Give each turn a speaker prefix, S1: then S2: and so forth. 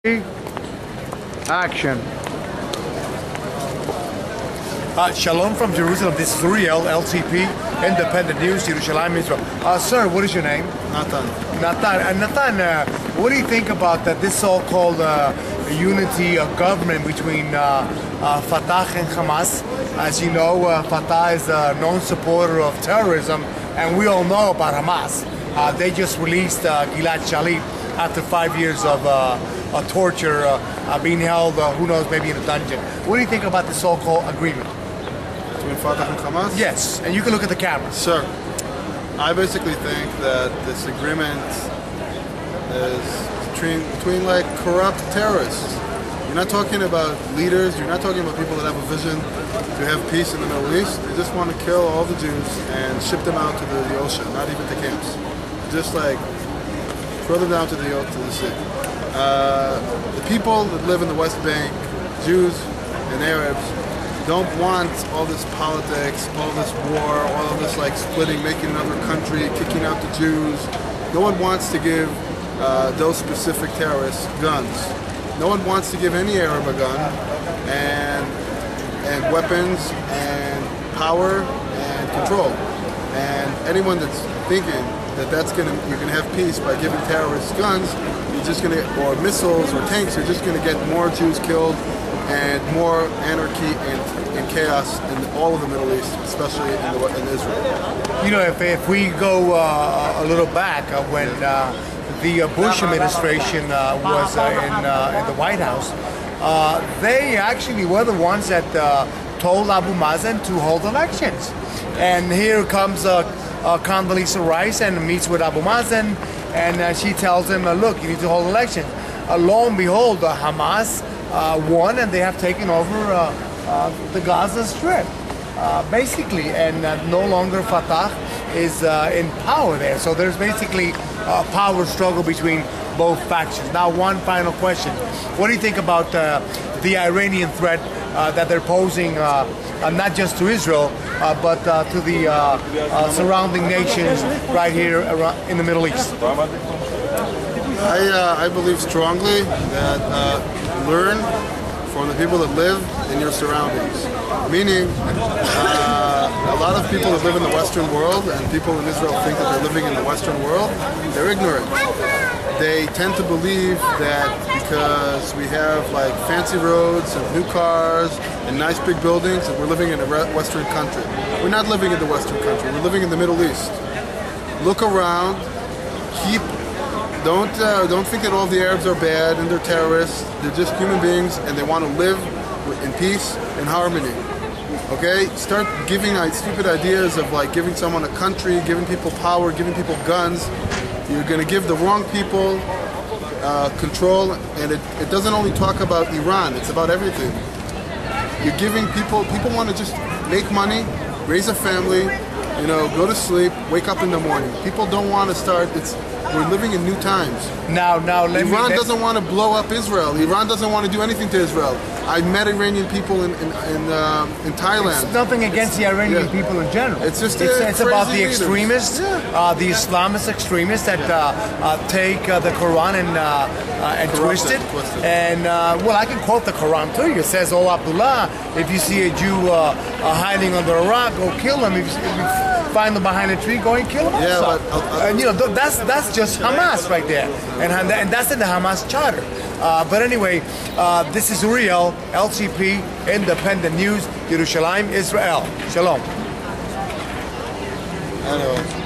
S1: Action. Shalom from Jerusalem. This is Uriel, LCP, Independent News, Yerushalayim, Israel. Sir, what is your name?
S2: Nathan.
S1: Nathan, what do you think about this so-called unity of government between Fatah and Hamas? As you know, Fatah is a known supporter of terrorism, and we all know about Hamas. They just released Gilad Shalit after 5 years of torture, being held, who knows, maybe in a dungeon. What do you think about the so-called agreement?
S2: Between Fatah and Hamas?
S1: Yes, and you can look at the camera.
S2: Sure. I basically think that this agreement is between like corrupt terrorists. You're not talking about leaders, you're not talking about people that have a vision to have peace in the Middle East. They just want to kill all the Jews and ship them out to the ocean, not even to camps. Just like throw them down to the sea. The people that live in the West Bank, Jews and Arabs, don't want all this politics, all this war, all of this like splitting, making another country, kicking out the Jews. No one wants to give those specific terrorists guns. No one wants to give any Arab a gun and weapons and power and control. And anyone that's thinking that you're gonna have peace by giving terrorists guns, you're just gonna, or missiles or tanks, you're just gonna get more Jews killed and more anarchy and chaos in all of the Middle East, especially in Israel.
S1: You know, if we go a little back when the Bush administration was in the White House, they actually were the ones that told Abu Mazen to hold elections. And here comes Condoleezza Rice and meets with Abu Mazen, and she tells him, look, you need to hold elections. Lo and behold, Hamas won, and they have taken over the Gaza Strip, basically, and no longer Fatah is in power there. So there's basically a power struggle between both factions. Now, one final question. What do you think about the Iranian threat that they're posing, not just to Israel, but to the surrounding nations right here in the Middle East?
S2: I believe strongly that learn from the people that live in your surroundings. Meaning, a lot of people that live in the Western world and people in Israel think that they're living in the Western world, they're ignorant. They tend to believe that because we have like fancy roads and new cars and nice big buildings that we're living in a Western country. We're not living in the Western country, we're living in the Middle East. Look around, don't think that all the Arabs are bad and they're terrorists. They're just human beings and they want to live in peace and harmony. Okay? Start giving stupid ideas of like giving someone a country, giving people power, giving people guns. You're going to give the wrong people control, and it doesn't only talk about Iran, it's about everything. You're giving people want to just make money, raise a family, you know, go to sleep, wake up in the morning. People don't want to start, we're living in new times.
S1: Now,
S2: Iran doesn't want to blow up Israel. Iran doesn't want to do anything to Israel. I met Iranian people in Thailand.
S1: It's nothing against the Iranian people in general.
S2: It's just
S1: it's about the extremists, the Islamist extremists that take the Quran and twist it. And well, I can quote the Quran to you. It says, "Oh Abdullah, if you see a Jew hiding under a rock, go kill him. If you find them behind a tree, go and kill him."
S2: Yeah,
S1: also.
S2: but
S1: and you know that's just Hamas right there, and that's in the Hamas charter. But anyway, this is Uriel, LCP, Independent News, Yerushalayim, Israel. Shalom.
S2: Anyway.